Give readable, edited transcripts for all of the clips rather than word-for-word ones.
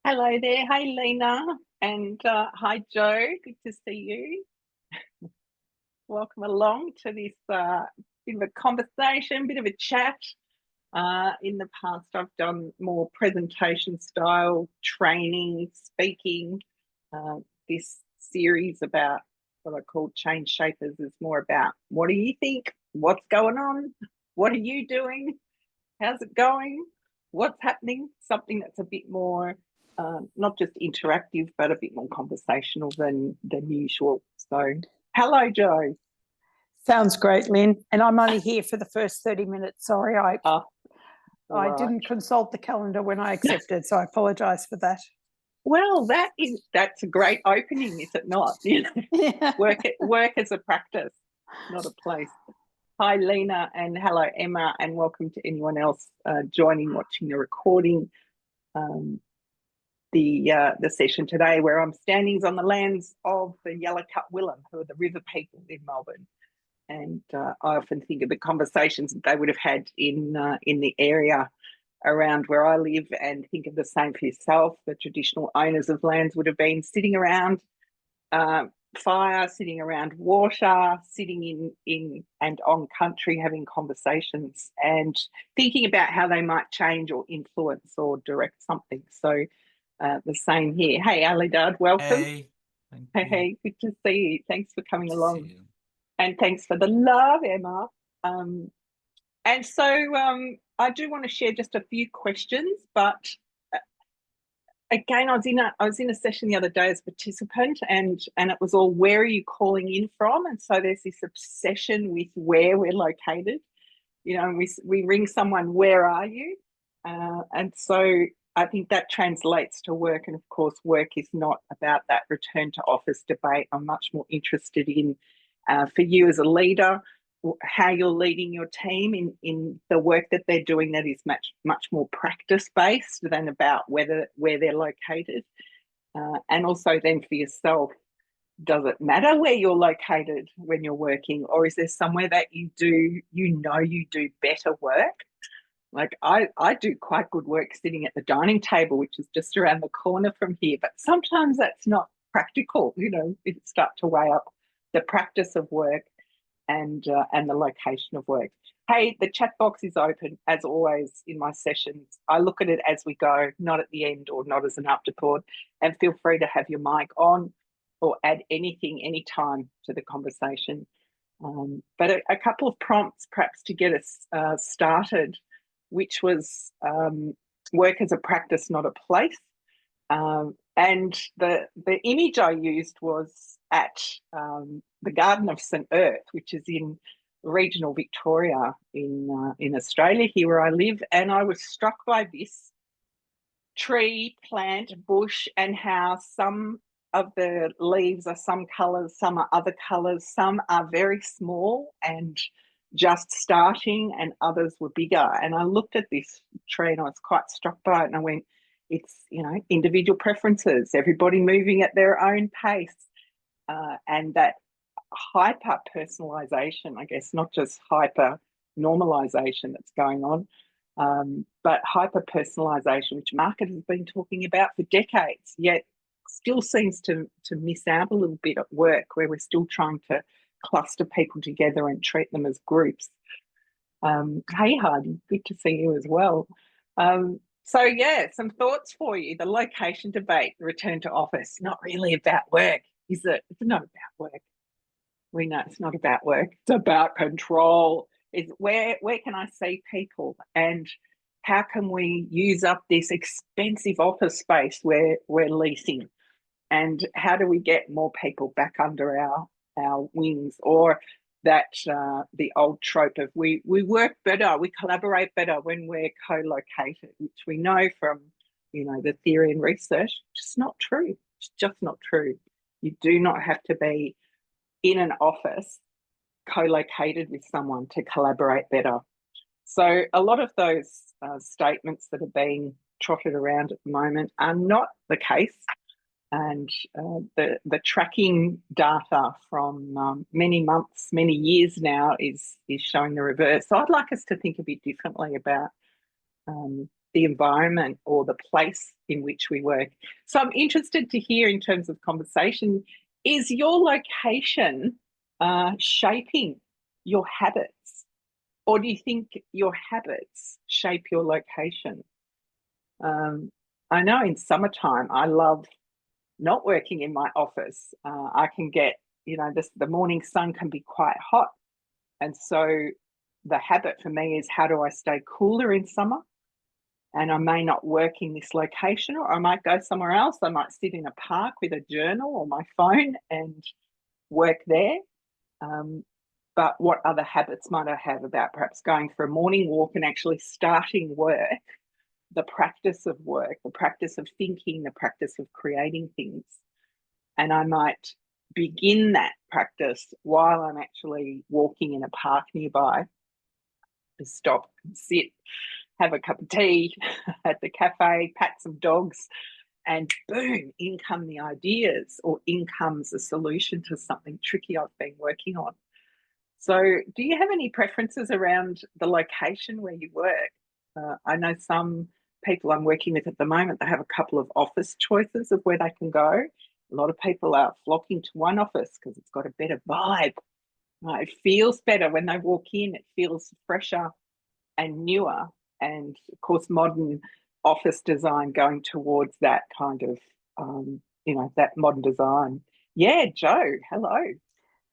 Hello there. Hi, Lena. And hi, Joe. Good to see you. Welcome along to this bit of a conversation, bit of a chat. In the past, I've done more presentation style training, speaking. Uh, this series about what I call change shapers is more about what do you think? What's going on? What are you doing? How's it going? What's happening? Something that's a bit more not just interactive, but a bit more conversational than usual. So, hello, Joe. Sounds great, Lynn. And I'm only here for the first 30 minutes. Sorry, I Oh, all I right. didn't consult the calendar when I accepted, so I apologise for that. Well, that's a great opening, is it not? You know, Yeah. work as a practice, not a place. Hi, Lena, and hello, Emma, and welcome to anyone else joining, watching the recording. Um, the session today where I'm standing is on the lands of the Yallocut Willam, who are the river people in Melbourne. And I often think of the conversations that they would have had in the area around where I live, and think of the same for yourself. The traditional owners of lands would have been sitting around uh, fire, sitting around water, sitting in and on country, having conversations and thinking about how they might change or influence or direct something. So the same here. Hey, Alidad, welcome. Hey, thank Hey, you. hey, good to see you. Thanks for Good coming to see along. you. And thanks for the love, Emma. Um, and so I do want to share just a few questions, but uh, again, I was in a session the other day as a participant, and it was all, where are you calling in from? And so there's this obsession with where we're located. You know, and we ring someone, where are you? And so I think that translates to work. And of course, work is not about that return to office debate. I'm much more interested in, for you as a leader, how you're leading your team in the work that they're doing that is much more practice based than about where they're located. And also then for yourself, does it matter where you're located when you're working, or is there somewhere that you do better work? Like I do quite good work sitting at the dining table, which is just around the corner from here, but sometimes that's not practical. You know, it start to weigh up the practice of work and the location of work. Hey, the chat box is open as always in my sessions. I look at it as we go, not at the end or not as an afterthought. And feel free to have your mic on or add anything, anytime to the conversation. But a couple of prompts perhaps to get us started, which was work as a practice, not a place. And the image I used was at the Garden of St Earth, which is in regional Victoria in Australia, here where I live. And I was struck by this tree, plant, bush, and how some of the leaves are some colours, some are other colours, some are very small and just starting, and others were bigger. And I looked at this tree and I was quite struck by it, and I went, it's, you know, individual preferences, everybody moving at their own pace, and that hyper personalization, I guess, not just hyper normalization that's going on, but hyper personalization, which market has been talking about for decades, yet still seems to miss out a little bit at work, where we're still trying to cluster people together and treat them as groups. Hey, Hardy, good to see you as well. So, yeah, some thoughts for you. The location debate, the return to office, not really about work, is it? It's not about work. We know it's not about work. It's about control. Is where can I see people, and how can we use up this expensive office space we're leasing, and how do we get more people back under our wings? Or that the old trope of we work better, we collaborate better when we're co-located, which we know from, you know, the theory and research, just not true. It's just not true. You do not have to be in an office co-located with someone to collaborate better. So a lot of those statements that are being trotted around at the moment are not the case. And the tracking data from many months, many years now is showing the reverse. So I'd like us to think a bit differently about the environment or the place in which we work. So I'm interested to hear, in terms of conversation, is your location shaping your habits, or do you think your habits shape your location? I know in summertime I love not working in my office. I can get, the morning sun can be quite hot, and so the habit for me is, how do I stay cooler in summer? And I may not work in this location, or I might go somewhere else. I might sit in a park with a journal or my phone and work there. But what other habits might I have about perhaps going for a morning walk and actually starting work, the practice of work, the practice of thinking, the practice of creating things? And I might begin that practice while I'm actually walking in a park nearby, to stop and sit, have a cup of tea at the cafe, pat some dogs, and boom, in come the ideas, or in comes a solution to something tricky I've been working on. So do you have any preferences around the location where you work? I know some people I'm working with at the moment, they have a couple of office choices of where they can go. A lot of people are flocking to one office because it's got a better vibe. It feels better when they walk in. It feels fresher and newer. And of course, modern office design going towards that kind of, that modern design. Yeah, Joe, hello.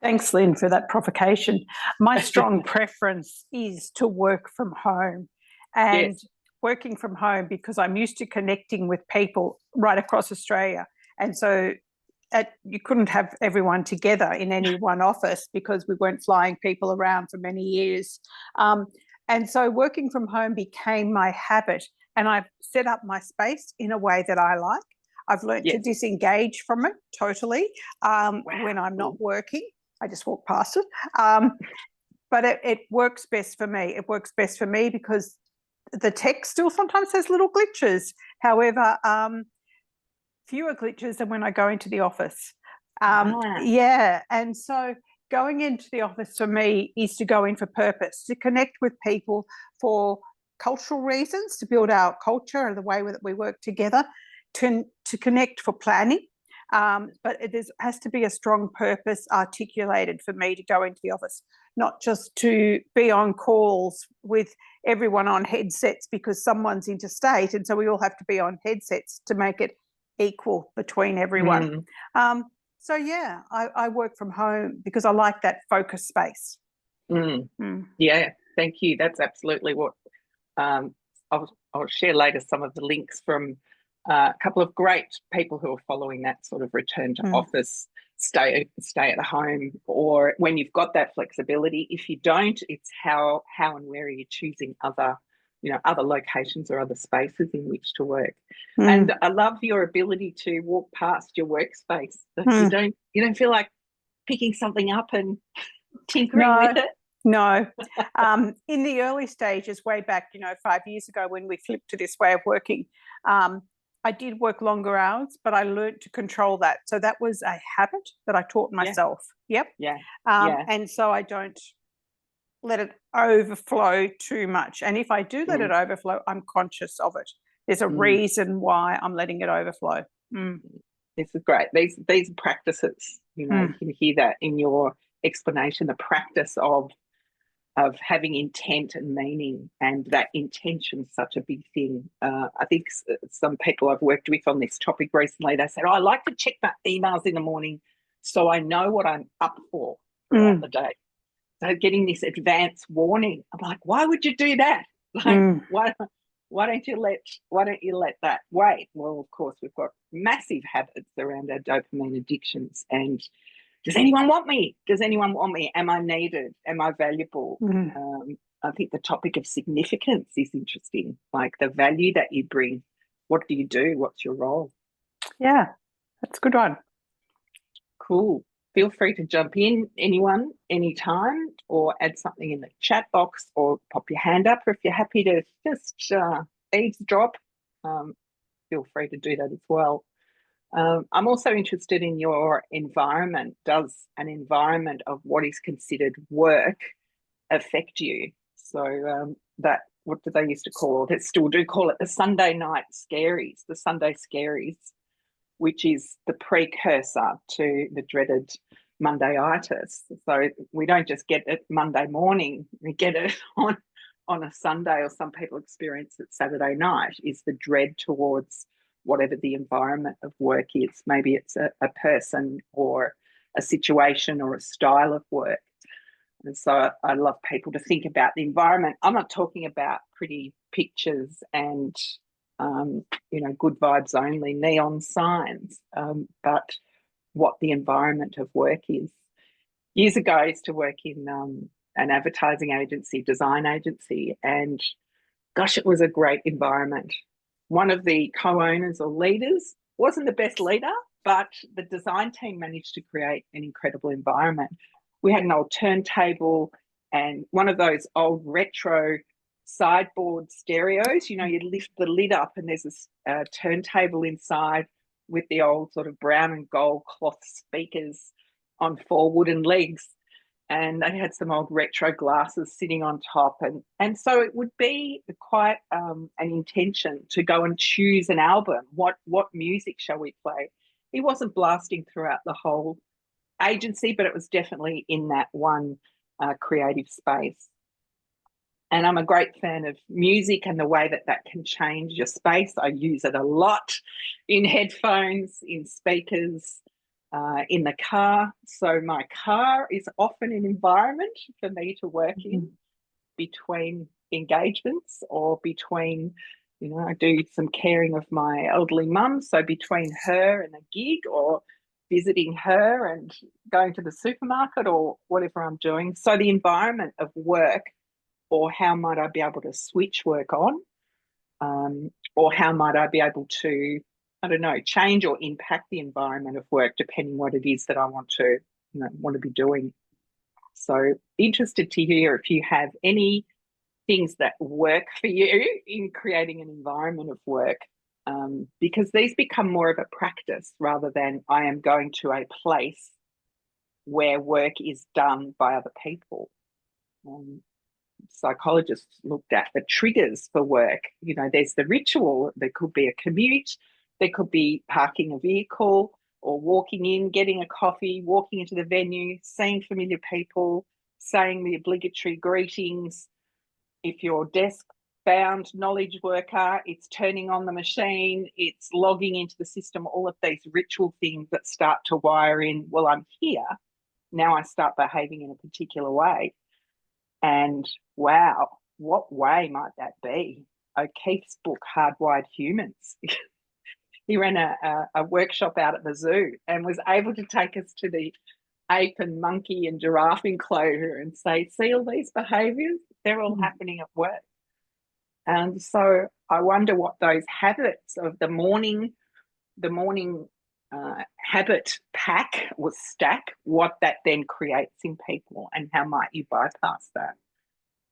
Thanks, Lynn, for that provocation. My strong preference is to work from home, and Yes. working from home because I'm used to connecting with people right across Australia. And so you couldn't have everyone together in any one office because we weren't flying people around for many years. And so working from home became my habit, and I've set up my space in a way that I like. I've learned to disengage from it totally when I'm not working. I just walk past it. But it works best for me. It works best for me because the tech still sometimes has little glitches. However, fewer glitches than when I go into the office. Yeah. And so going into the office for me is to go in for purpose, to connect with people for cultural reasons, to build our culture and the way that we work together, to connect for planning. But has to be a strong purpose articulated for me to go into the office, not just to be on calls with everyone on headsets because someone's interstate, and so we all have to be on headsets to make it equal between everyone. So yeah, I work from home because I like that focus space. Yeah, thank you. That's absolutely what I'll share later some of the links from a couple of great people who are following that sort of return to office, stay at home, or when you've got that flexibility. If you don't, it's how and where are you choosing other locations or other spaces in which to work. And I love your ability to walk past your workspace. You don't feel like picking something up and tinkering with it. No. In the early stages, way back, 5 years ago, when we flipped to this way of working, I did work longer hours, but I learned to control that. So that was a habit that I taught myself. Yep. Yeah. And so I don't let it overflow too much. And if I do let it overflow, I'm conscious of it. There's a reason why I'm letting it overflow. This is great. These practices, you can hear that in your explanation, the practice of having intent and meaning, and that intention's such a big thing. I think some people I've worked with on this topic recently, they said, I like to check my emails in the morning so I know what I'm up for throughout the day. So getting this advance warning, I'm like, why would you do that? Like, why don't you let that wait? Well, of course, we've got massive habits around our dopamine addictions. And does anyone want me? Does anyone want me? Am I needed? Am I valuable? I think the topic of significance is interesting, like the value that you bring. What do you do? What's your role? Yeah, that's a good one. Cool. Feel free to jump in, anyone, anytime, or add something in the chat box, or pop your hand up. Or if you're happy to just eavesdrop, feel free to do that as well. I'm also interested in your environment. Does an environment of what is considered work affect you? So that what do they used to call it? They still do call it the Sunday night scaries, the Sunday scaries, which is the precursor to the dreaded Monday-itis. So we don't just get it Monday morning, we get it on a Sunday, or some people experience it Saturday night, is the dread towards whatever the environment of work is. Maybe it's a person or a situation or a style of work. And so I love people to think about the environment. I'm not talking about pretty pictures and, good vibes only, neon signs, but what the environment of work is. Years ago, I used to work in an advertising agency, design agency, and gosh, it was a great environment. One of the co-owners or leaders wasn't the best leader, but the design team managed to create an incredible environment. We had an old turntable and one of those old retro sideboard stereos. You lift the lid up and there's a turntable inside with the old sort of brown and gold cloth speakers on 4 wooden legs. And they had some old retro glasses sitting on top. And so it would be quite an intention to go and choose an album. What music shall we play? He wasn't blasting throughout the whole agency, but it was definitely in that one creative space. And I'm a great fan of music and the way that can change your space. I use it a lot in headphones, in speakers, in the car. So my car is often an environment for me to work in between engagements or between, I do some caring of my elderly mum. So between her and a gig or visiting her and going to the supermarket or whatever I'm doing. So the environment of work, or how might I be able to switch work on, or how might I be able to, I don't know, change or impact the environment of work depending what it is that I want to be doing. So interested to hear if you have any things that work for you in creating an environment of work, because these become more of a practice rather than I am going to a place where work is done by other people. Psychologists looked at the triggers for work. There's the ritual. There could be a commute. There could be parking a vehicle or walking in, getting a coffee, walking into the venue, seeing familiar people, saying the obligatory greetings. If you're desk-bound knowledge worker, it's turning on the machine, it's logging into the system, all of these ritual things that start to wire in, well, I'm here. Now I start behaving in a particular way. And wow, what way might that be? O'Keefe's book, Hardwired Humans. He ran a workshop out at the zoo and was able to take us to the ape and monkey and giraffe enclosure and say, see all these behaviours? They're all happening at work. And so I wonder what those habits of the morning habit pack or stack, what that then creates in people, and how might you bypass that?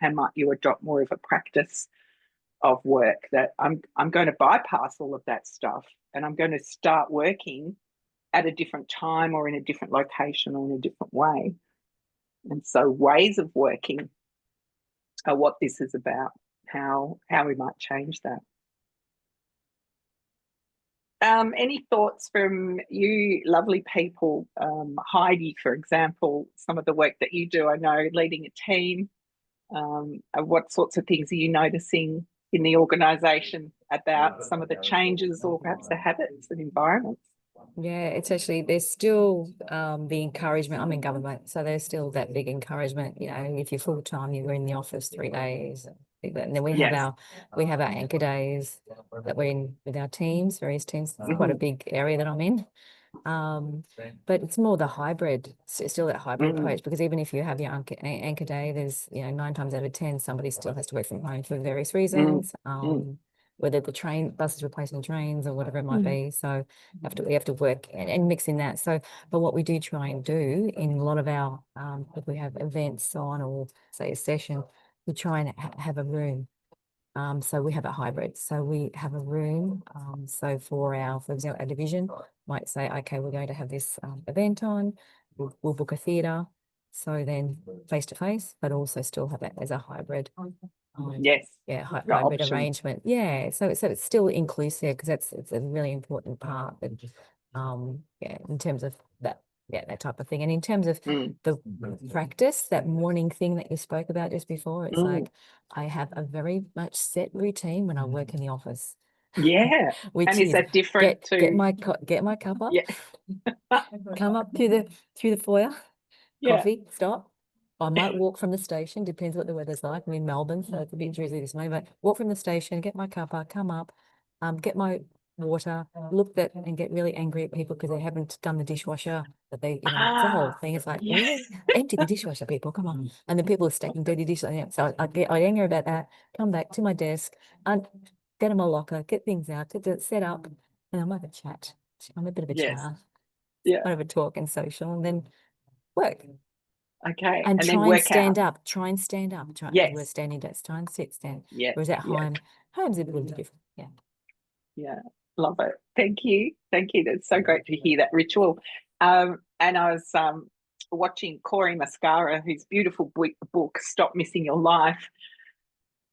How might you adopt more of a practice of work that I'm going to bypass all of that stuff and I'm going to start working at a different time or in a different location or in a different way. And so ways of working are what this is about, how we might change that. Any thoughts from you lovely people? Heidi, for example, some of the work that you do, I know, leading a team, what sorts of things are you noticing in the organisation about some of the changes or perhaps the habits and environments? Yeah, it's actually, there's still the encouragement. I'm in government, so there's still that big encouragement. If you're full time, you're in the office 3 days, and then we have our anchor days that we're in with our teams, various teams. It's quite a big area that I'm in. But it's more the hybrid, still that hybrid approach, because even if you have your anchor day, there's 9 times out of 10 somebody still has to work from home for various reasons. Whether the bus is replacing trains or whatever it might be. So we have to work and mix in that. So, but what we do try and do in a lot of our, if we have events on or say a session, we try and have a room. So we have a hybrid. So we have a room. So for example, our division might say, okay, we're going to have this event on. We'll book a theatre. So then face to face, but also still have it as a hybrid. Yes. hybrid arrangement. Yeah, so it's still inclusive, because it's a really important part. But in terms of that, that type of thing, and in terms of the practice, that morning thing that you spoke about just before, it's like I have a very much set routine when I work in the office. Yeah, which and is that different to get my cup up? Yeah. Come up through the foyer. Yeah. Coffee, stop. I might walk from the station, depends what the weather's like. I'm in Melbourne, so it's a bit drizzly this morning, but walk from the station, get my cuppa, come up, get my water, look at and get really angry at people because they haven't done the dishwasher, that they, it's the whole thing. It's like, really? Empty the dishwasher, people, come on. And then people are stacking dirty dishes. So I'd anger about that, come back to my desk, and get in my locker, get things out, get set up, and I'm have a chat. I'm a bit of a chat. Yeah. Kind of a talk and social, and then work. Okay. And then try and work stand out. up. Try and stand up. We're standing desks. Try and sit, stand. Yeah. Whereas at home's a little different. Yeah. Yeah. Love it. Thank you. Thank you. That's so great to hear that ritual. And I was watching Corey Mascara, whose beautiful book, Stop Missing Your Life.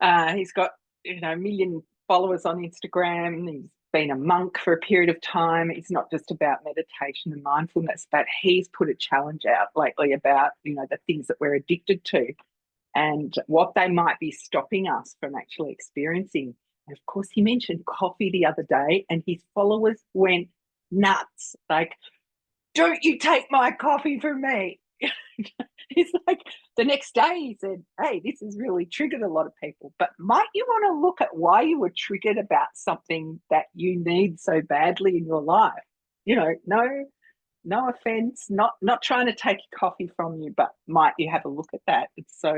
He's got, a million followers on Instagram. He's been a monk for a period of time. It's not just about meditation and mindfulness, but he's put a challenge out lately about, the things that we're addicted to and what they might be stopping us from actually experiencing. And of course, he mentioned coffee the other day, and his followers went nuts. Like, don't you take my coffee from me. It's like the next day he said, hey, this has really triggered a lot of people, but might you want to look at why you were triggered about something that you need so badly in your life? No offense, not trying to take coffee from you, but might you have a look at that? And so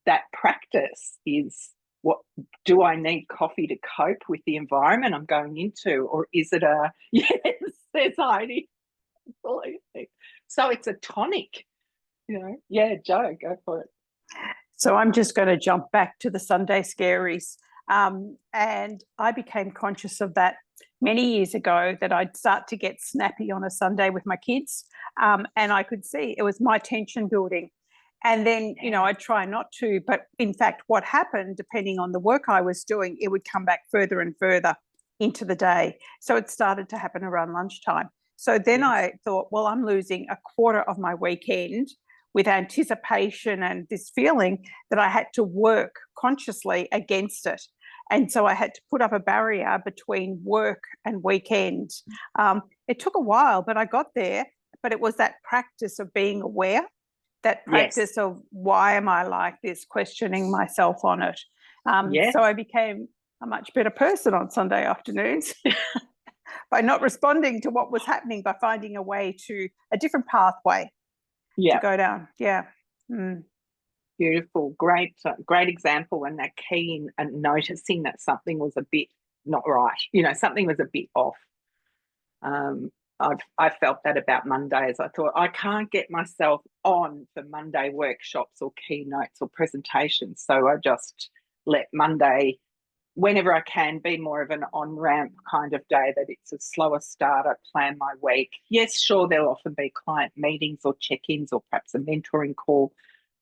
that practice is, what do I need coffee to cope with the environment I'm going into? Or is it yes, there's Heidi. Absolutely. So it's a tonic, Yeah, Jo, go for it. So I'm just going to jump back to the Sunday scaries. And I became conscious of that many years ago, that I'd start to get snappy on a Sunday with my kids. And I could see it was my tension building. And then, I'd try not to. But in fact, what happened, depending on the work I was doing, it would come back further and further into the day. So it started to happen around lunchtime. So then I thought, well, I'm losing a quarter of my weekend with anticipation and this feeling that I had to work consciously against it. And so I had to put up a barrier between work and weekend. It took a while, but I got there. But it was that practice of being aware, that practice of why am I like this, questioning myself on it. So I became a much better person on Sunday afternoons by not responding to what was happening, by finding a way to a different pathway to go down. Beautiful. Great example, and that key in noticing that something was a bit not right, something was a bit off. I felt that about Mondays. I thought, I can't get myself on for Monday workshops or keynotes or presentations, so I just let Monday, whenever I can, be more of an on-ramp kind of day, that it's a slower start. I plan my week. Yes, sure, there'll often be client meetings or check-ins or perhaps a mentoring call,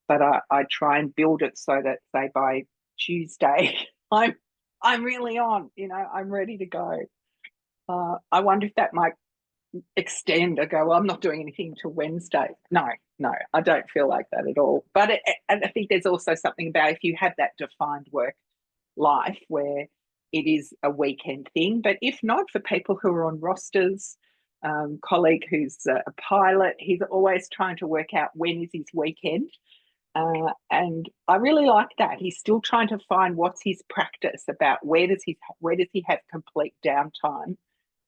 but I try and build it so that, say, by Tuesday, I'm really on, I'm ready to go. I wonder if that might extend. I go, well, I'm not doing anything till Wednesday. No, I don't feel like that at all. But and I think there's also something about, if you have that defined work life where it is a weekend thing. But if not, for people who are on rosters, colleague who's a pilot, he's always trying to work out when is his weekend. And I really like that. He's still trying to find what's his practice about where does he have complete downtime,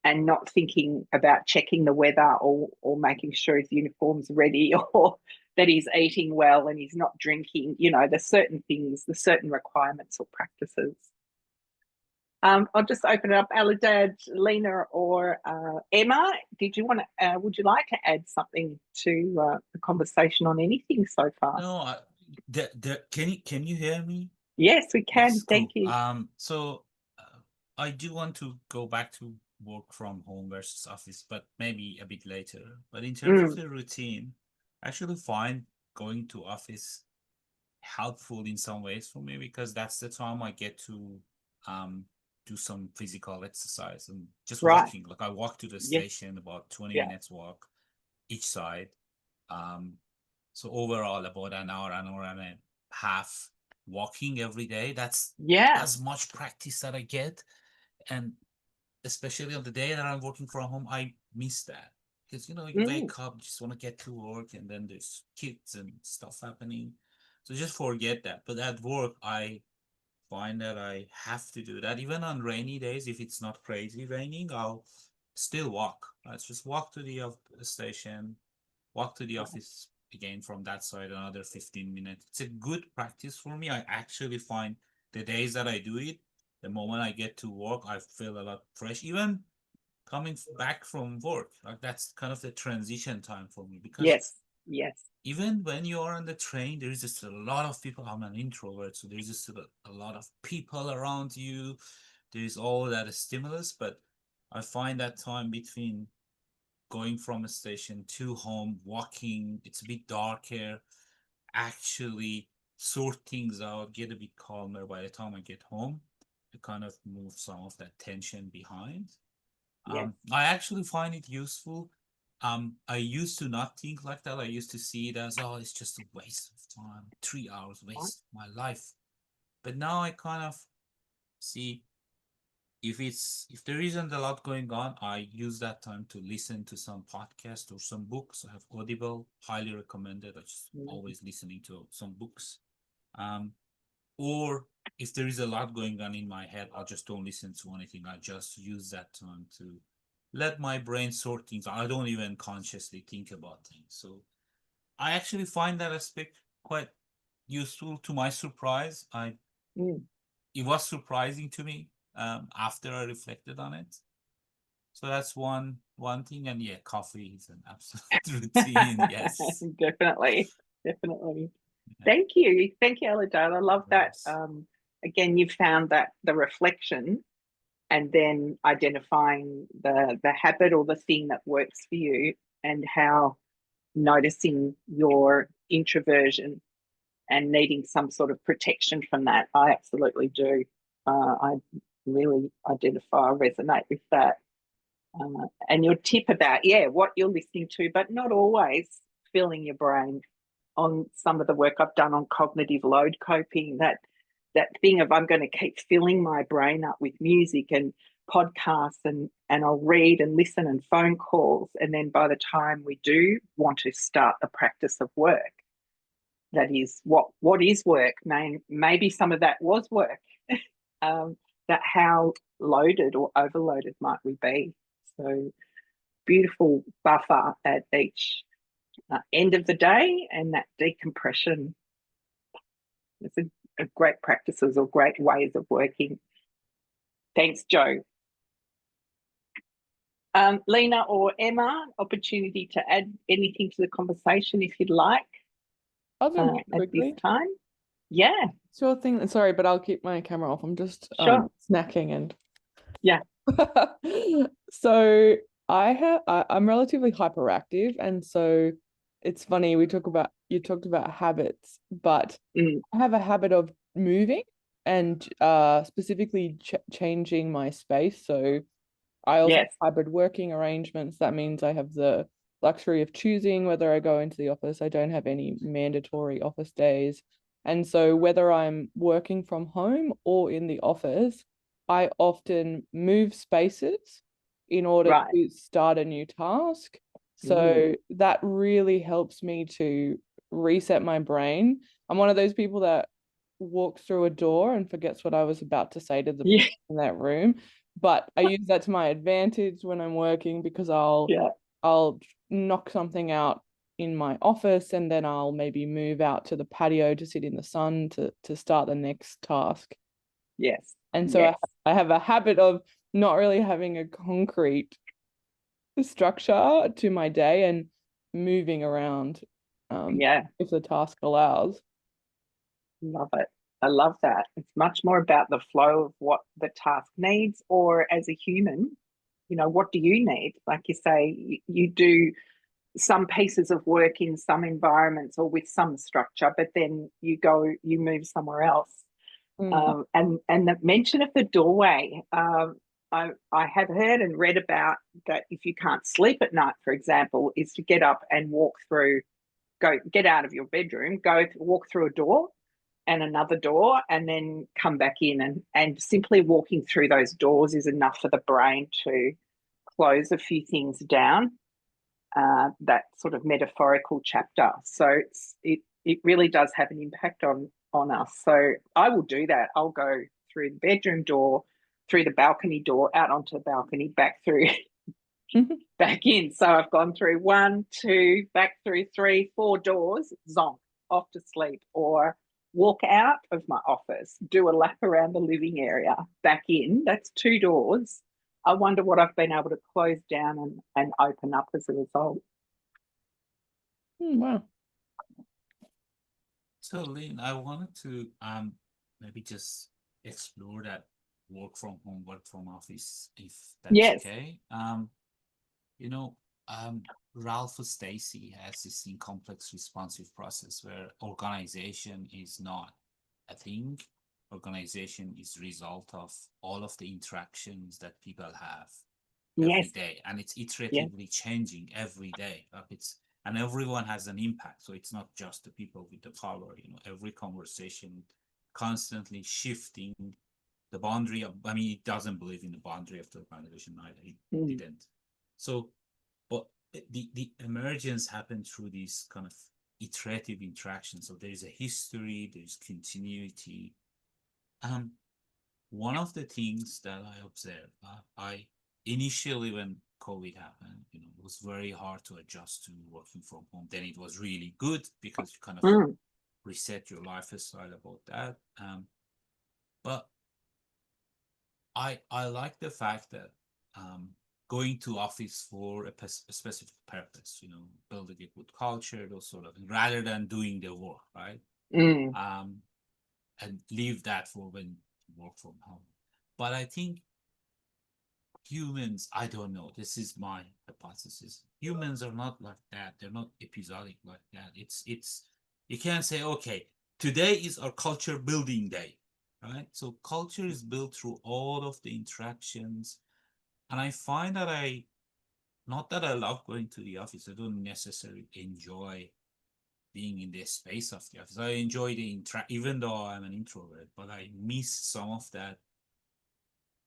and not thinking about checking the weather or making sure his uniform's ready, or that he's eating well and he's not drinking. There's certain things, the certain requirements or practices. I'll just open it up. Aladad, Lena, or Emma, would you like to add something to the conversation on anything so far? No, can you hear me? Yes, we can. Yes, Thank cool. you. So I do want to go back to work from home versus office, but maybe a bit later. But in terms of the routine, I actually find going to office helpful in some ways for me, because that's the time I get to do some physical exercise and just Right. walking. Like I walk to the Yes. station, about 20 Yeah. minutes walk each side. So overall about an hour and a half walking every day. That's Yeah. as much practice that I get. And especially on the day that I'm working from home, I miss that. Because, you know, you wake up, just want to get to work, and then there's kids and stuff happening. So just forget that. But at work, I find that I have to do that. Even on rainy days, if it's not crazy raining, I'll still walk. Let's just walk to the station, walk to the office again from that side, another 15 minutes. It's a good practice for me. I actually find the days that I do it, the moment I get to work, I feel a lot fresh. Even coming back from work, like that's kind of the transition time for me, because Yes. Yes. even when you are on the train, there's just a lot of people. I'm an introvert, so there's just a lot of people around you. There's all that stimulus, but I find that time between going from a station to home, walking, it's a bit darker, actually sort things out, get a bit calmer by the time I get home to kind of move some of that tension behind. Yes. I actually find it useful. I used to not think like that. I used to see it as, oh, it's just a waste of time, 3 hours waste of my life. But now I kind of see, if there isn't a lot going on, I use that time to listen to some podcast or some books. I have Audible, highly recommended. I just always listening to some books. Or if there is a lot going on in my head, I just don't listen to anything. I just use that time to let my brain sort things out. I don't even consciously think about things. So I actually find that aspect quite useful. To my surprise, it was surprising to me after I reflected on it. So that's one thing. And yeah, coffee is an absolute routine. Yes. Definitely. Definitely. Yeah. Thank you. Thank you, Aladale. I love that. Yes. Again, you've found that the reflection and then identifying the habit or the thing that works for you, and how noticing your introversion and needing some sort of protection from that. I absolutely do. I really identify, resonate with that. And your tip about, what you're listening to, but not always filling your brain. On some of the work I've done on cognitive load coping, that thing of I'm going to keep filling my brain up with music and podcasts, and I'll read and listen and phone calls, and then by the time we do want to start the practice of work, that is what is work. Maybe some of that was work. That how loaded or overloaded might we be? So beautiful buffer at each end of the day, and that decompression. It's a great practices or great ways of working. Thanks, Joe. Lena or Emma, opportunity to add anything to the conversation if you'd like I'll jump in at this quickly. time. Yeah, Sure thing. Sorry, but I'll keep my camera off. I'm just Sure. snacking and Yeah. So I'm relatively hyperactive, and so it's funny you talked about habits, but I have a habit of moving and specifically changing my space. So I also have hybrid working arrangements. That means I have the luxury of choosing whether I go into the office. I don't have any mandatory office days. And so whether I'm working from home or in the office, I often move spaces in order to start a new task. So that really helps me to reset my brain. I'm one of those people that walks through a door and forgets what I was about to say to the people in that room. But I use that to my advantage when I'm working, because I'll knock something out in my office, and then I'll maybe move out to the patio to sit in the sun to start the next task. Yes. And so I have a habit of not really having a concrete structure to my day and moving around if the task allows. Love it. I love that. It's much more about the flow of what the task needs, or as a human, what do you need? Like you say, you do some pieces of work in some environments or with some structure, but then you move somewhere else. And the mention of the doorway, I have heard and read about that if you can't sleep at night, for example, is to get up and get out of your bedroom, walk through a door and another door, and then come back in. And simply walking through those doors is enough for the brain to close a few things down, that sort of metaphorical chapter. So it really does have an impact on us. So I will do that. I'll go through the bedroom door, through the balcony door, out onto the balcony, back through, back in. So I've gone through 1, 2, back through 3, 4 doors, zonk, off to sleep. Or walk out of my office, do a lap around the living area, back in. That's 2 doors. I wonder what I've been able to close down and open up as a result. Wow. So Lynn, I wanted to maybe just explore that work from home, work from office, if that's okay. You know, Ralph Stacey has this complex responsive process where organization is not a thing. Organization is the result of all of the interactions that people have every day, and it's iteratively changing every day. And everyone has an impact, so it's not just the people with the power. You know, every conversation constantly shifting the boundary of. I mean, it doesn't believe in the boundary of the organization either. It didn't. So, but the emergence happened through these kind of iterative interactions. So there's a history, there's continuity. One of the things that I observed, I initially when COVID happened, you know, it was very hard to adjust to working from home. Then it was really good because you kind of reset your lifestyle about that. But I like the fact that going to office for a specific purpose, you know, building a good culture, those sort of things, rather than doing the work, right? And leave that for when you work from home. But I think humans, I don't know, this is my hypothesis. Humans are not like that. They're not episodic like that. It's you can't say, okay, today is our culture building day, right? So culture is built through all of the interactions. And I find that not that I love going to the office. I don't necessarily enjoy being in the space of the office. I enjoy even though I'm an introvert, but I miss some of that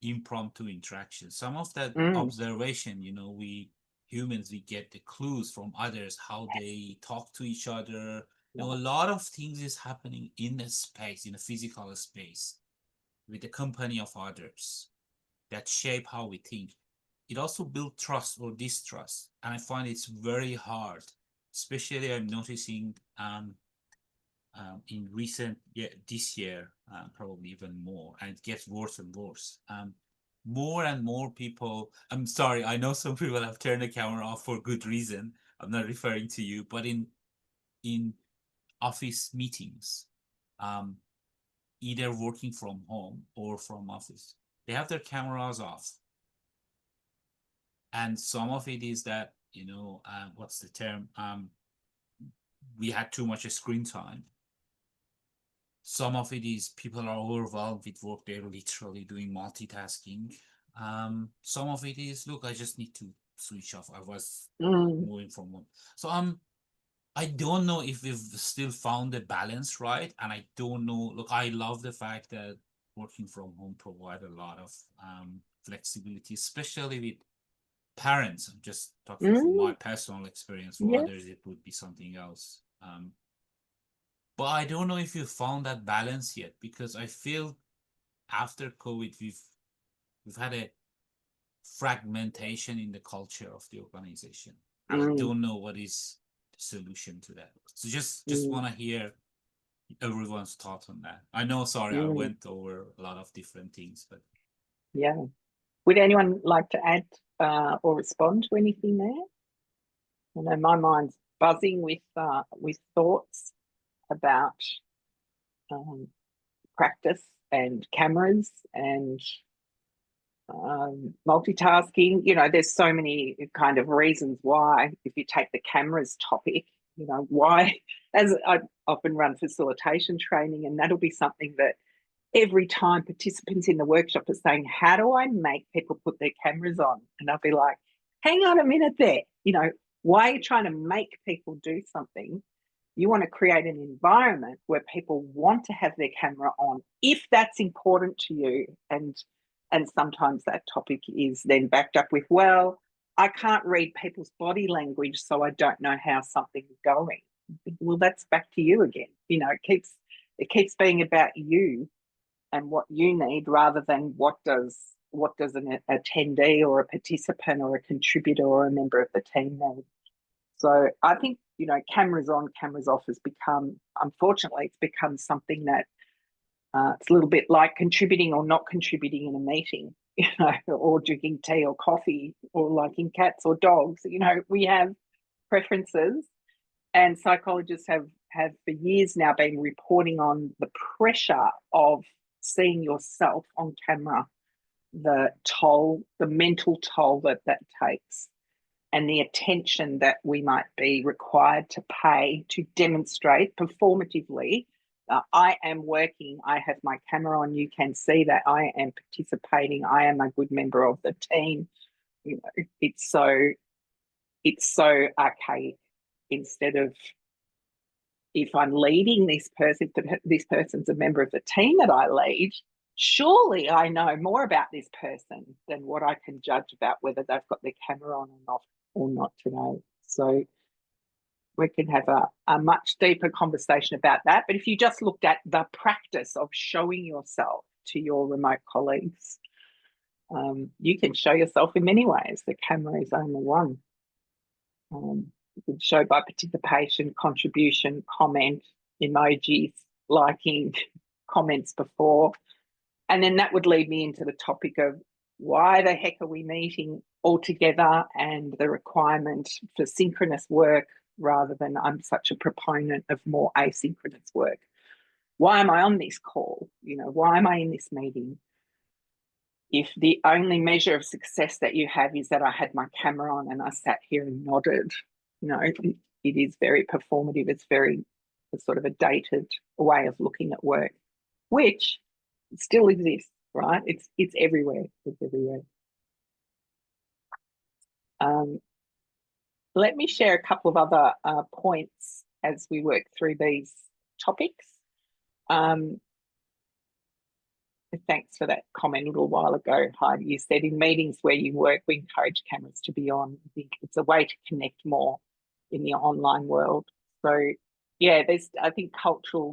impromptu interaction, some of that observation. You know, we humans, we get the clues from others, how they talk to each other. You know, a lot of things is happening in a space, in a physical space, with the company of others that shape how we think. It also builds trust or distrust, and I find it's very hard. Especially, I'm noticing in this year, probably even more, and it gets worse and worse. More and more people. I'm sorry, I know some people have turned the camera off for good reason. I'm not referring to you, but in office meetings, either working from home or from office, they have their cameras off. And some of it is that, you know, what's the term? We had too much screen time. Some of it is people are overwhelmed with work. They're literally doing multitasking. Some of it is, look, I just need to switch off. I was moving from one. So I don't know if we've still found the balance right. And I don't know. Look, I love the fact that working from home provides a lot of flexibility, especially with parents. I'm just talking from my personal experience. For others, it would be something else. But I don't know if you found that balance yet, because I feel after COVID, we've had a fragmentation in the culture of the organization, and I don't know what is the solution to that. So just want to hear everyone's thoughts on that. I know, sorry, I went over a lot of different things, but would anyone like to add or respond to anything there? I know my mind's buzzing with thoughts about practice and cameras and multitasking. You know, there's so many kind of reasons why. If you take the cameras topic, you know, why, as I often run facilitation training, and that'll be something that every time participants in the workshop are saying, how do I make people put their cameras on? And I'll be like, hang on a minute there. You know, why are you trying to make people do something? You want to create an environment where people want to have their camera on, if that's important to you. And sometimes that topic is then backed up with, well, I can't read people's body language, so I don't know how something's going. Well, that's back to you again. You know, it keeps being about you and what you need, rather than what does an attendee or a participant or a contributor or a member of the team need. So I think, you know, cameras on, cameras off has become, unfortunately, it's become something that it's a little bit like contributing or not contributing in a meeting, you know, or drinking tea or coffee, or liking cats or dogs. You know, we have preferences, and psychologists have for years now been reporting on the pressure of seeing yourself on camera, the mental toll that takes, and the attention that we might be required to pay to demonstrate performatively, I am working, I have my camera on, you can see that I am participating, I am a good member of the team. You know, it's so archaic. Instead of, if I'm leading this person, if this person's a member of the team that I lead, surely I know more about this person than what I can judge about whether they've got their camera on or not today. So we can have a much deeper conversation about that. But if you just looked at the practice of showing yourself to your remote colleagues, you can show yourself in many ways. The camera is only one. You can show by participation, contribution, comment, emojis, liking, comments before. And then that would lead me into the topic of why the heck are we meeting all together, and the requirement for synchronous work rather than, I'm such a proponent of more asynchronous work. Why am I on this call? You know, why am I in this meeting? If the only measure of success that you have is that I had my camera on and I sat here and nodded, you know, it is very performative. It's sort of a dated way of looking at work, which still exists, right? It's everywhere. It's everywhere. Let me share a couple of other points as we work through these topics. Thanks for that comment a little while ago, Heidi. You said in meetings where you work, we encourage cameras to be on. I think it's a way to connect more in the online world. So yeah, there's, I think,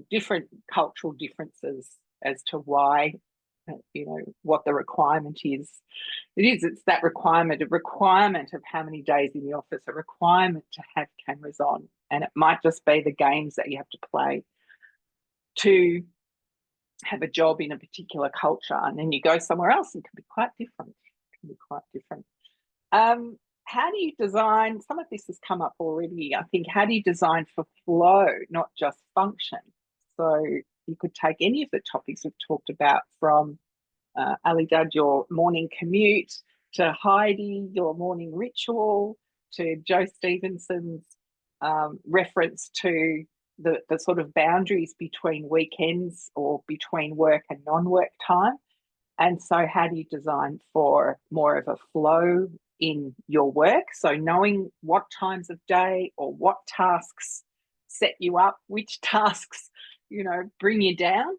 different cultural differences as to why, you know, what the requirement is. It's that requirement of how many days in the office, a requirement to have cameras on. And it might just be the games that you have to play to have a job in a particular culture, and then you go somewhere else and it can be quite different. How do you design, some of this has come up already, I think, how do you design for flow, not just function? So you could take any of the topics we've talked about, from Ali Dad, your morning commute, to Heidi, your morning ritual, to Joe Stevenson's reference to the sort of boundaries between weekends or between work and non-work time. And so how do you design for more of a flow in your work? So knowing what times of day or what tasks set you up, which tasks, you know, bring you down,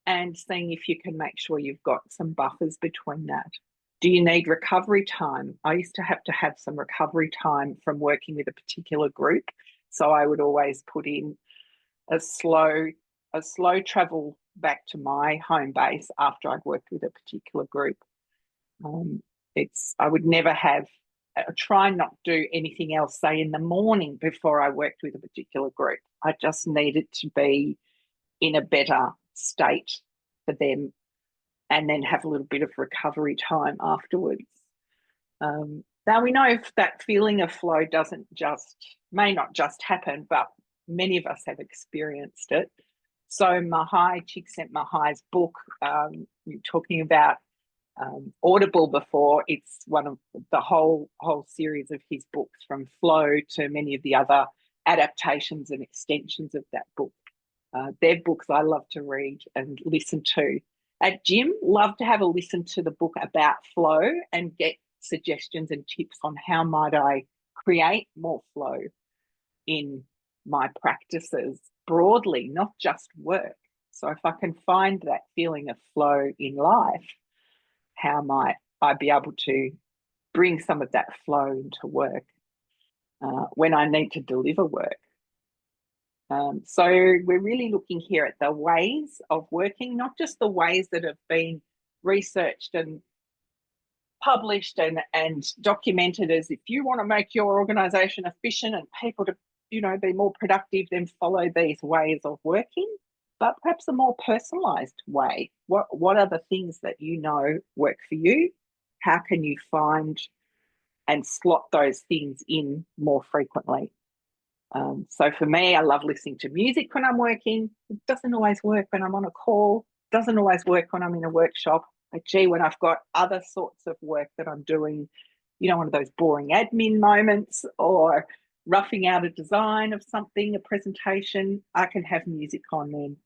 and seeing if you can make sure you've got some buffers between that. Do you need recovery time? I used to have some recovery time from working with a particular group. So I would always put in a slow travel back to my home base after I'd worked with a particular group. I would never try not do anything else, say, in the morning before I worked with a particular group. I just needed to be in a better state for them, and then have a little bit of recovery time afterwards. Now we know if that feeling of flow may not just happen, but many of us have experienced it. So Mahai, Csikszentmihalyi's book, talking about Audible before. It's one of the whole series of his books, from Flow to many of the other adaptations and extensions of that book. They're books I love to read and listen to. At gym, love to have a listen to the book about flow and get suggestions and tips on how might I create more flow in my practices broadly, not just work. So if I can find that feeling of flow in life, how might I be able to bring some of that flow into work when I need to deliver work? So we're really looking here at the ways of working, not just the ways that have been researched and published and documented as, if you want to make your organisation efficient and people to, be more productive, then follow these ways of working, but perhaps a more personalised way. What are the things that work for you? How can you find and slot those things in more frequently? So for me, I love listening to music when I'm working. It doesn't always work when I'm on a call. It doesn't always work when I'm in a workshop. But gee, when I've got other sorts of work that I'm doing, one of those boring admin moments or roughing out a design of something, a presentation, I can have music on then.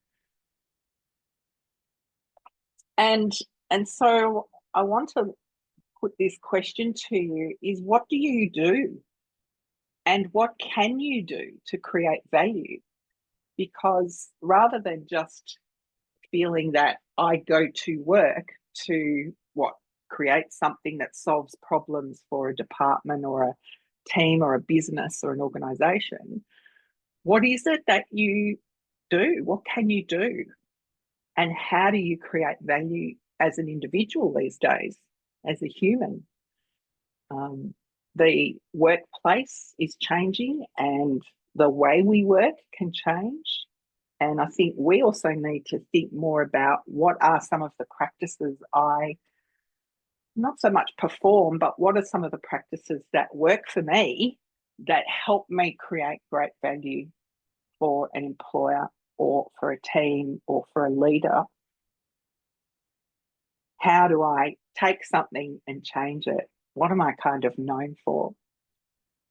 And so I want to put this question to you is, what do you do? And what can you do to create value? Because rather than just feeling that I go to work to create something that solves problems for a department or a team or a business or an organisation, what is it that you do? What can you do? And how do you create value as an individual these days, as a human? The workplace is changing and the way we work can change. And I think we also need to think more about what are some of the practices I not so much perform, but what are some of the practices that work for me that help me create great value for an employer or for a team or for a leader? How do I take something and change it? What am I kind of known for?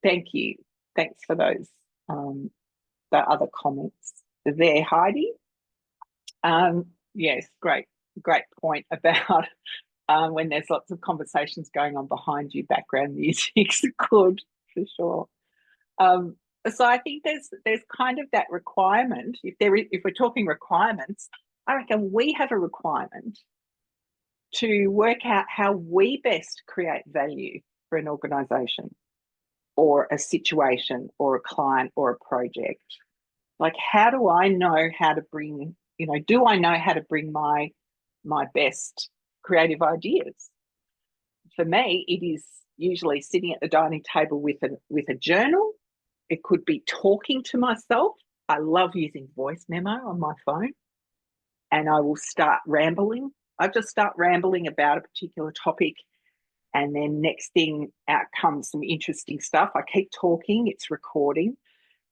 Thank you. Thanks for those, the other comments there, Heidi. Yes, great point about when there's lots of conversations going on behind you, background music's good, for sure. So I think there's kind of that requirement. If we're talking requirements, I reckon we have a requirement to work out how we best create value for an organisation or a situation or a client or a project. Like, how do I know how to bring, do I know how to bring my best creative ideas? For me, it is usually sitting at the dining table with a journal. It could be talking to myself. I love using voice memo on my phone, and I will start rambling. I just start rambling about a particular topic, and then next thing out comes some interesting stuff. I keep talking, it's recording,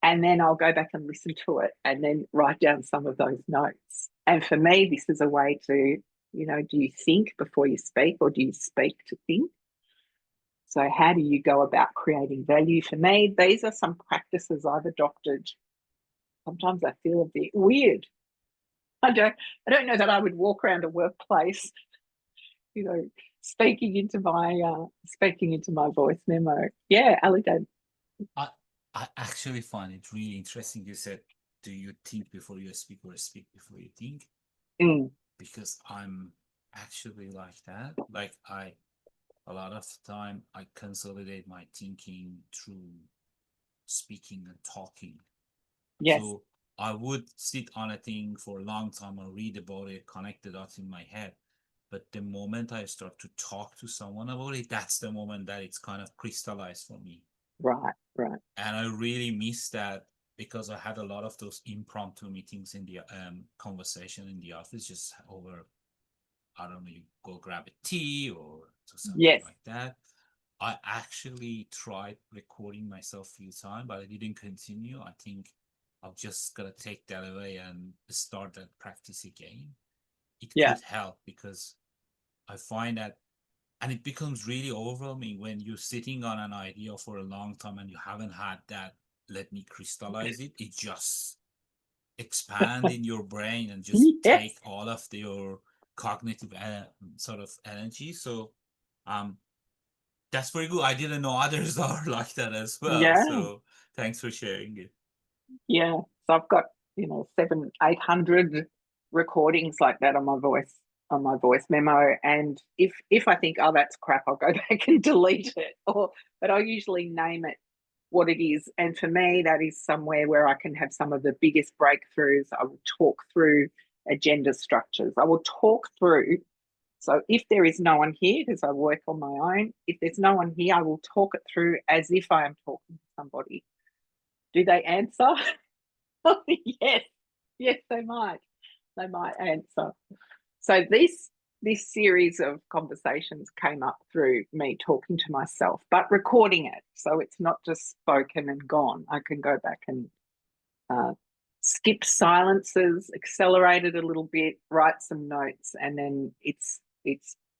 and then I'll go back and listen to it and then write down some of those notes. And for me, this is a way to, do you think before you speak, or do you speak to think? So how do you go about creating value? For me, these are some practices I've adopted. Sometimes I feel a bit weird. I don't know that I would walk around a workplace, speaking into my voice memo. Yeah, Alidad. I actually find it really interesting. You said, do you think before you speak or speak before you think? Because I'm actually like that. Like a lot of the time I consolidate my thinking through speaking and talking. Yes. So I would sit on a thing for a long time and read about it, connect the dots in my head. But the moment I start to talk to someone about it, that's the moment that it's kind of crystallized for me. Right. And I really miss that, because I had a lot of those impromptu meetings in the conversation in the office, just over, I don't know, you go grab a tea or something like that. I actually tried recording myself a few times, but I didn't continue. I think I'm just gonna take that away and start that practice again. It could help, because I find that, and it becomes really overwhelming when you're sitting on an idea for a long time and you haven't had that, let me crystallize it. It just expand in your brain and just Yes. take all of your cognitive sort of energy. So that's very good. I didn't know others are like that as well. Yeah. So thanks for sharing it. Yeah. So I've got, 700-800 recordings like that on my voice memo. And if I think, oh, that's crap, I'll go back and delete it. But I'll usually name it what it is. And for me, that is somewhere where I can have some of the biggest breakthroughs. I will talk through agenda structures. I will talk through. So if there is no one here, because I work on my own, if there's no one here, I will talk it through as if I am talking to somebody. Do they answer? Yes. Yes, they might. They might answer. So this series of conversations came up through me talking to myself, but recording it. So it's not just spoken and gone. I can go back and skip silences, accelerate it a little bit, write some notes, and then it's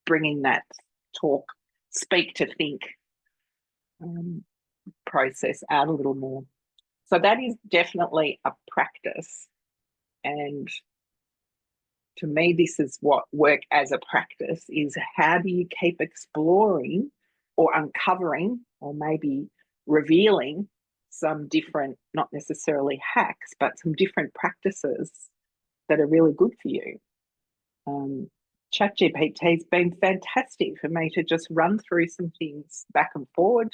bringing that speak to think process out a little more. So that is definitely a practice. And to me, this is what work as a practice is. How do you keep exploring or uncovering or maybe revealing some different, not necessarily hacks, but some different practices that are really good for you? ChatGPT has been fantastic for me to just run through some things back and forward.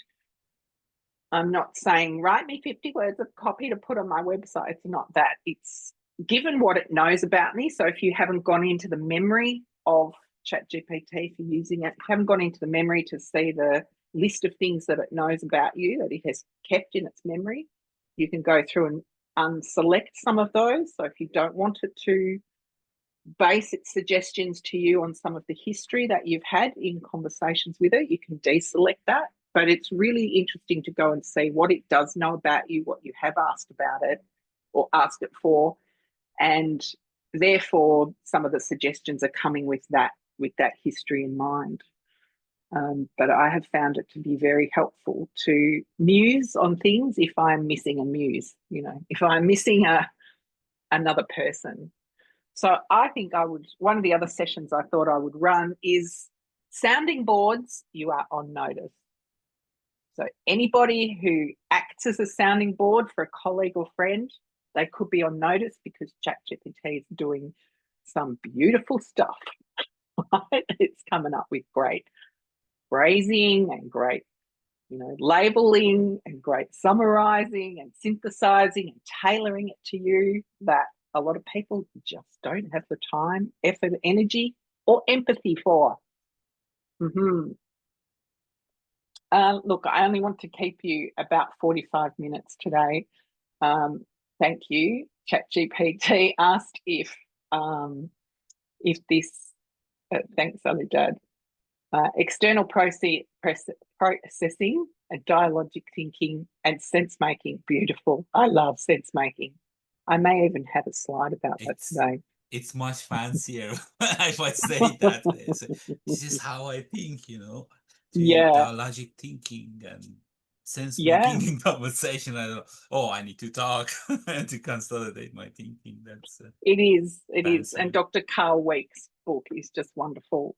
I'm not saying write me 50 words of copy to put on my website. It's not that. It's given what it knows about me. So if you haven't gone into the memory of ChatGPT for using it, haven't gone into the memory to see the list of things that it knows about you that it has kept in its memory, you can go through and unselect some of those. So if you don't want it to base its suggestions to you on some of the history that you've had in conversations with it, you can deselect that. But it's really interesting to go and see what it does know about you, what you have asked about it or asked it for. And therefore, some of the suggestions are coming with that history in mind. But I have found it to be very helpful to muse on things if I'm missing a muse, if I'm missing another person. So I think one of the other sessions I thought I would run is sounding boards, you are on notice. So anybody who acts as a sounding board for a colleague or friend, they could be on notice because ChatGPT is doing some beautiful stuff. Right? It's coming up with great phrasing and great, labeling and great summarizing and synthesizing and tailoring it to you that a lot of people just don't have the time, effort, energy, or empathy for. Look, I only want to keep you about 45 minutes today. Thank you. ChatGPT asked if this, thanks, Alidad, external processing, dialogic thinking, and sense making. Beautiful. I love sense making. I may even have a slide about that today. It's much fancier if I say that. This is how I think, dialogic thinking and sense making in conversation. I need to talk to consolidate my thinking. That's it is. And Dr. Carl Week's book is just wonderful.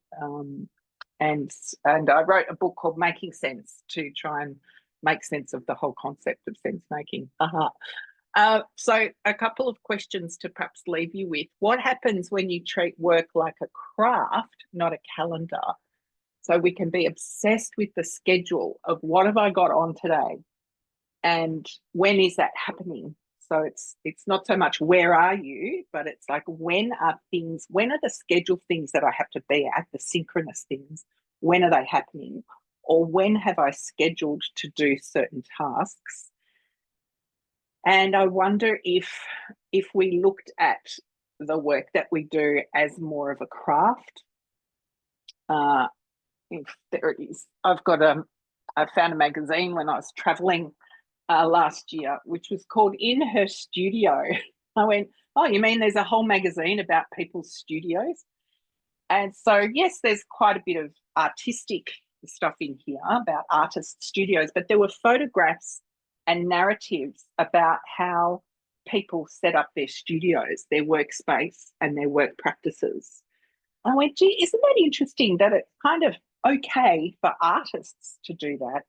And I wrote a book called Making Sense to try and make sense of the whole concept of sense making. So a couple of questions to perhaps leave you with. What happens when you treat work like a craft, not a calendar? So we can be obsessed with the schedule of what have I got on today and when is that happening? So it's not so much where are you, but it's like when are the scheduled things that I have to be at, the synchronous things, when are they happening? Or when have I scheduled to do certain tasks? And I wonder if we looked at the work that we do as more of a craft. If there it is. I found a magazine when I was traveling last year, which was called In Her Studio. I went, oh, you mean there's a whole magazine about people's studios? And so, yes, there's quite a bit of artistic stuff in here about artist studios, but there were photographs and narratives about how people set up their studios, their workspace, and their work practices. I went, gee, isn't that interesting that it's kind of okay for artists to do that?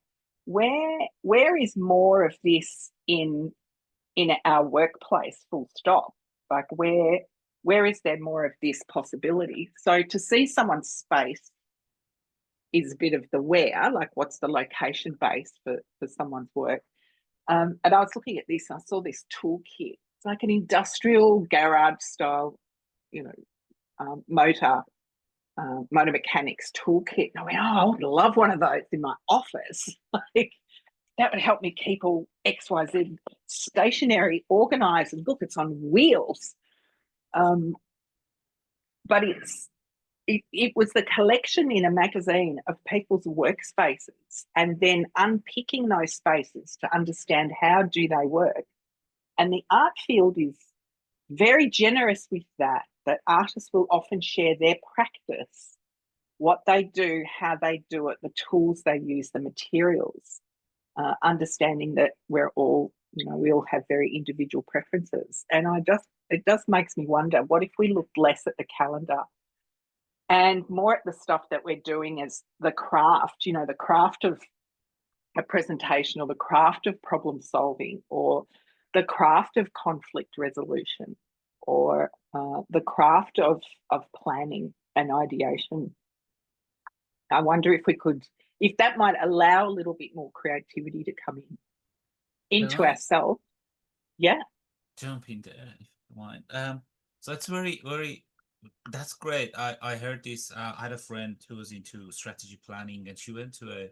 Where is more of this in our workplace, full stop? Like where is there more of this possibility? So to see someone's space is a bit of the where, like what's the location base for someone's work. And I was looking at this and I saw this toolkit. It's like an industrial garage style, motor mechanics toolkit. And I went, oh, I would love one of those in my office. Like that would help me keep all XYZ stationary, organised, and look, it's on wheels. But it was the collection in a magazine of people's workspaces and then unpicking those spaces to understand how do they work. And the art field is very generous with that artists will often share their practice, what they do, how they do it, the tools they use, the materials, understanding that we're all, we all have very individual preferences. And it just makes me wonder, what if we looked less at the calendar and more at the stuff that we're doing as the craft, the craft of a presentation or the craft of problem solving or the craft of conflict resolution or the craft of planning and ideation. I wonder if that might allow a little bit more creativity to come into ourselves. Yeah. Jump in there if you mind. So it's very, very, that's great. I heard this. I had a friend who was into strategy planning, and she went to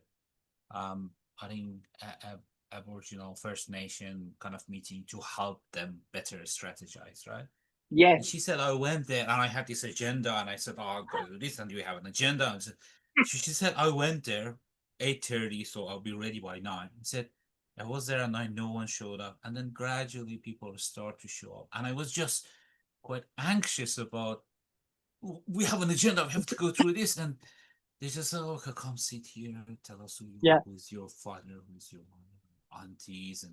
I think a Aboriginal First Nation kind of meeting to help them better strategize, right? Yeah. And she said, I went there and I had this agenda, and I said, oh, I'll go do this, and you have an agenda. And she said, I went there 8:30, so I'll be ready by 9. She said, I was there at 9, no one showed up. And then gradually people start to show up. And I was just quite anxious about, we have an agenda, we have to go through this. And they just said, okay, come sit here, tell us who's your father, who's your aunties.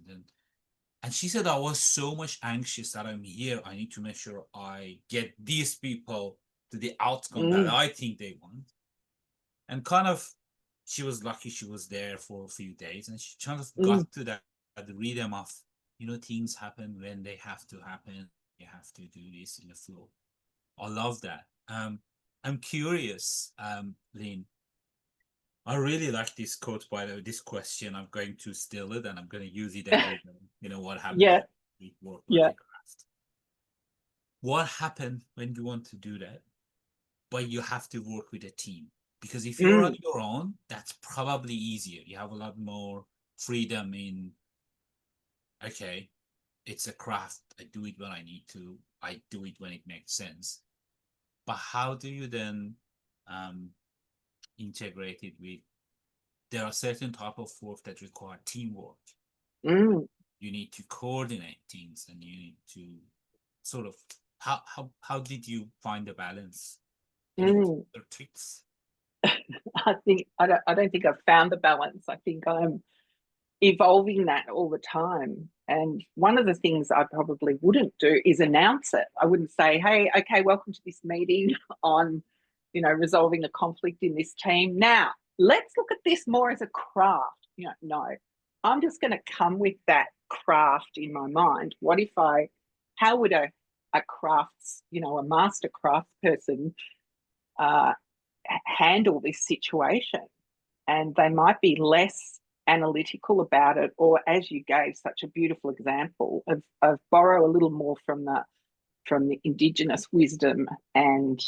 And she said, I was so much anxious that I'm here. I need to make sure I get these people to the outcome that I think they want. And kind of, she was lucky she was there for a few days, and she kind of got to that rhythm of, things happen when they have to happen. You have to do this in the flow. I love that. I'm curious, Lynn. I really like this quote, by the way, this question. I'm going to steal it and I'm going to use it every what happened? Yeah. Work like a craft. What happened when you want to do that, but you have to work with a team? Because if you're on your own, that's probably easier. You have a lot more freedom in, okay, it's a craft. I do it when I need to. I do it when it makes sense. But how do you then integrate it with, there are certain type of work that require teamwork. You need to coordinate things, and you need to sort of, how did you find the balance? Any tricks? I don't think I've found the balance. I think I'm evolving that all the time. And one of the things I probably wouldn't do is announce it. I wouldn't say, hey, okay, welcome to this meeting on, resolving a conflict in this team. Now, let's look at this more as a craft. No, I'm just going to come with that craft in my mind. How would a crafts, a master craft person handle this situation? And they might be less analytical about it, or, as you gave such a beautiful example of borrow a little more from the Indigenous wisdom, and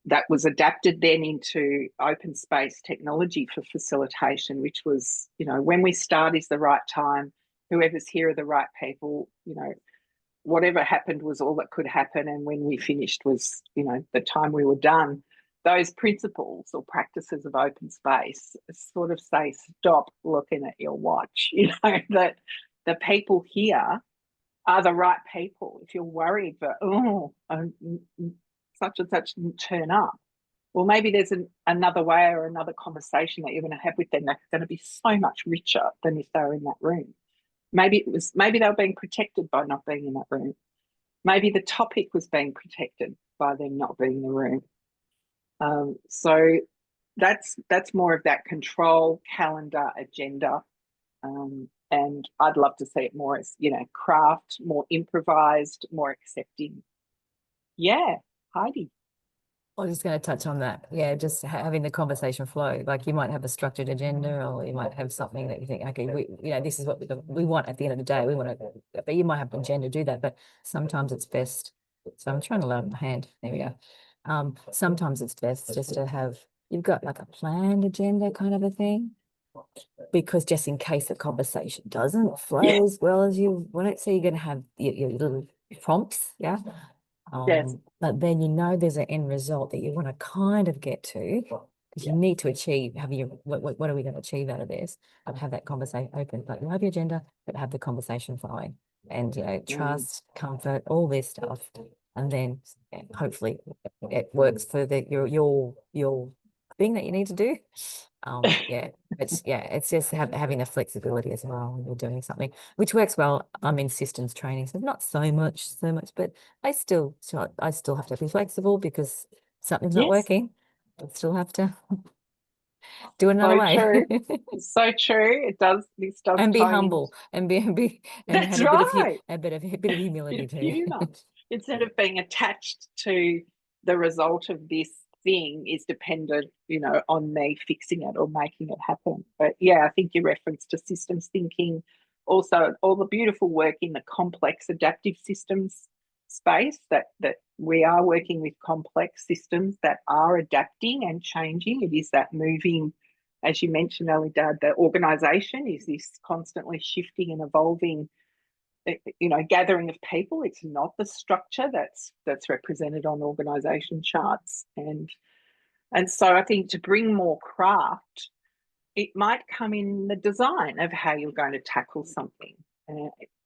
that was adapted then into open space technology for facilitation, which was, when we start is the right time, whoever's here are the right people, whatever happened was all that could happen, and when we finished was, the time we were done. Those principles or practices of open space sort of say, stop looking at your watch, that the people here are the right people. If you're worried that, such and such didn't turn up, Well, maybe there's another way or another conversation that you're going to have with them that's going to be so much richer than if they were in that room. Maybe they were being protected by not being in that room. Maybe the topic was being protected by them not being in the room. So that's more of that control, calendar, agenda. And I'd love to see it more as, craft, more improvised, more accepting. Yeah, Heidi. I was just going to touch on that. Yeah, just having the conversation flow. Like you might have a structured agenda, or you might have something that you think, okay, this is what we want at the end of the day. We want to, but you might have an agenda to do that. But sometimes it's best. So I'm trying to load my hand. There we go. Sometimes it's best just to have, you've got like a planned agenda kind of a thing, because just in case the conversation doesn't flow as well as you want it, so you're going to have your little prompts, yeah. Yes. But then there's an end result that you want to kind of get to, because you need to achieve. What are we going to achieve out of this? And have that conversation open. But you have your agenda, but have the conversation flowing, and trust, comfort, all this stuff, and then hopefully it works for your thing that you need to do. It's just having the flexibility as well when you're doing something, which works well. I'm in systems training, so not so much, but I still have to be flexible because something's not working. I still have to do it another way. True. So true. This does and be tie humble in. and That's have right. a bit of humility too. Instead of being attached to the result of this thing is dependent, on me fixing it or making it happen. But yeah, I think your reference to systems thinking, also all the beautiful work in the complex adaptive systems space, that we are working with complex systems that are adapting and changing. It is that moving, as you mentioned, Elidad, the organisation is this constantly shifting and evolving, gathering of people. It's not the structure that's represented on organisation charts. And so I think to bring more craft, it might come in the design of how you're going to tackle something.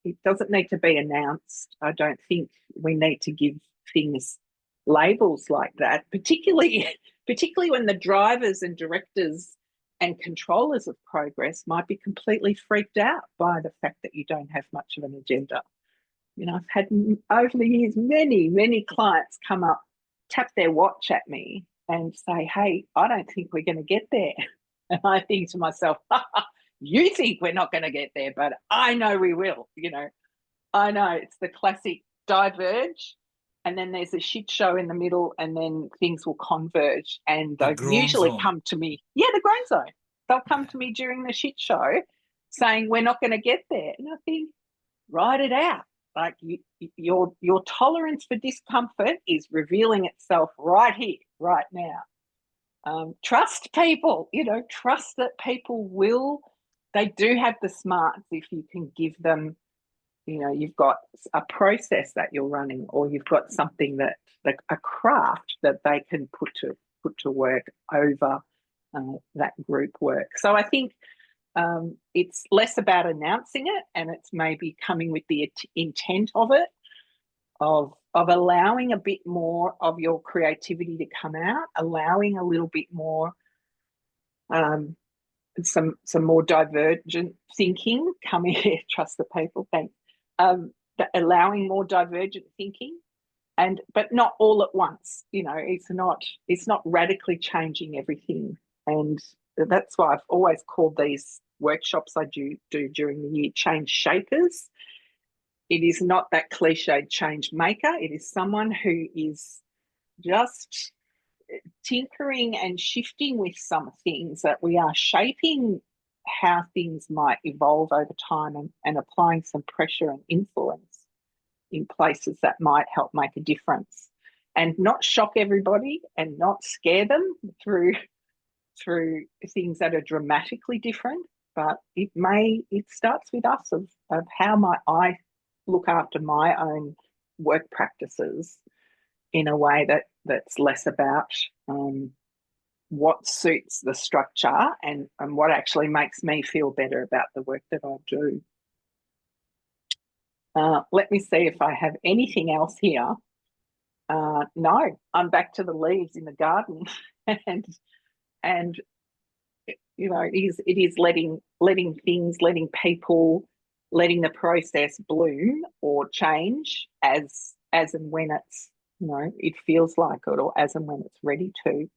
It doesn't need to be announced. I don't think we need to give things labels like that, particularly when the drivers and directors and controllers of progress might be completely freaked out by the fact that you don't have much of an agenda. I've had over the years many clients come up, tap their watch at me and say, hey, I don't think we're going to get there. And I think to myself, you think we're not going to get there, but I know we will. I know it's the classic diverge, and then there's a shit show in the middle, and then things will converge. And they usually come to me. Yeah, the grown zone. They'll come to me during the shit show saying, we're not going to get there. And I think, write it out. Like your tolerance for discomfort is revealing itself right here, right now. Trust people, trust that people they do have the smarts if you can give them, you've got a process that you're running, or you've got something a craft that they can put to work over that group work. So I think it's less about announcing it, and it's maybe coming with the intent of it, of allowing a bit more of your creativity to come out, allowing a little bit more, some more divergent thinking coming here. Trust the people, thanks. Allowing more divergent thinking, but not all at once. It's not radically changing everything, and that's why I've always called these workshops I do during the year change shakers. It is not that cliched change maker. It is someone who is just tinkering and shifting with some things, that we are shaping how things might evolve over time, and applying some pressure and influence in places that might help make a difference, and not shock everybody and not scare them through things that are dramatically different. But it starts with us of how might I look after my own work practices in a way that's less about what suits the structure and what actually makes me feel better about the work that I do. Let me see if I have anything else here. no, I'm back to the leaves in the garden, and you know, it is letting things, letting people, letting the process bloom or change as and when it's, you know, it feels like it, or as and when it's ready to.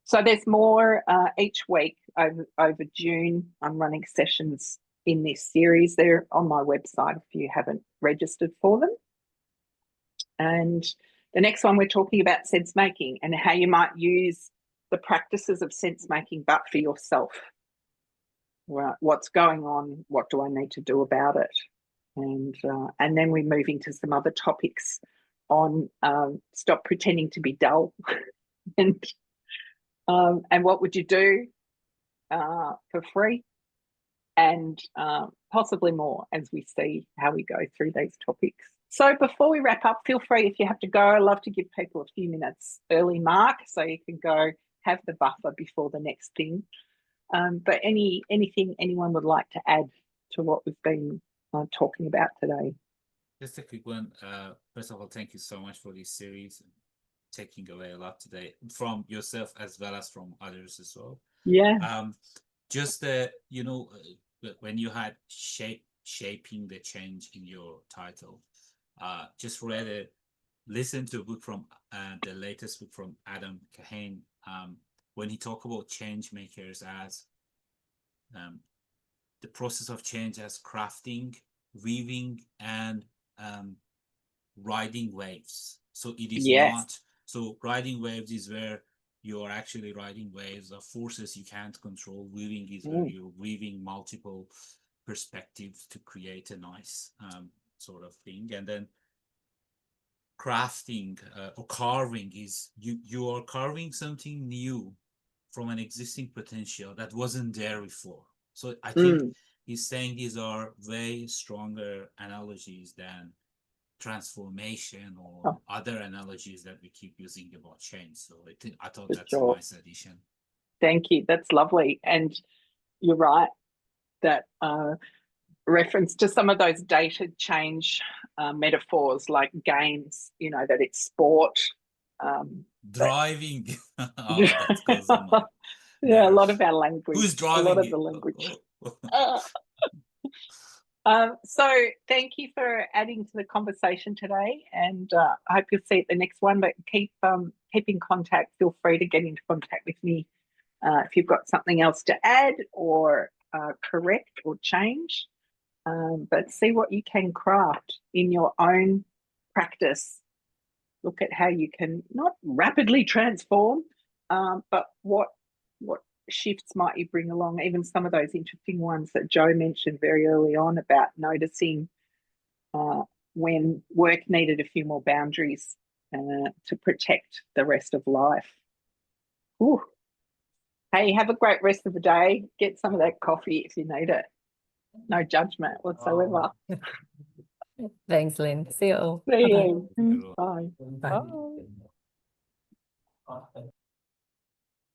So there's more each week over June. I'm running sessions in this series. They're on my website if you haven't registered for them. And the next one, we're talking about sense making and how you might use the practices of sense making, but for yourself. Right, what's going on? What do I need to do about it? And then we move into some other topics on stop pretending to be dull, and what would you do for free, and possibly more as we see how we go through these topics. So before we wrap up, feel free, if you have to go, I love to give people a few minutes early mark so you can go have the buffer before the next thing. But anything anyone would like to add to what we've been talking about today? Just a quick one. First of all, thank you so much for this series, taking away a lot today from yourself as well as from others as well. Yeah. Just you know, when you had shaping the change in your title, just listen to a book from the latest book from Adam Kahane, when he talked about change makers as the process of change as crafting, weaving, and riding waves. So it is not, so riding waves is where you are actually riding waves of forces you can't control. Weaving is where you're weaving multiple perspectives to create a nice sort of thing. And then crafting or carving is you are carving something new from an existing potential that wasn't there before. So I think he's saying these are way stronger analogies than transformation or other analogies that we keep using about change. So I thought that's a nice addition. Thank you. That's lovely. And you're right that reference to some of those dated change metaphors like games, you know, that it's sport. Driving. Oh, that goes on. Yeah, a lot of our language. Who's driving? A lot of the language. So thank you for adding to the conversation today, and I hope you'll see it the next one. But keep in contact. Feel free to get into contact with me if you've got something else to add or correct or change. But see what you can craft in your own practice. Look at how you can not rapidly transform, but what shifts might you bring along, even some of those interesting ones that Joe mentioned very early on about noticing when work needed a few more boundaries to protect the rest of life. Ooh. Hey, have a great rest of the day. Get some of that coffee if you need it. No judgment whatsoever. Thanks, Lynn. See you all. See you. Bye. Bye. Bye.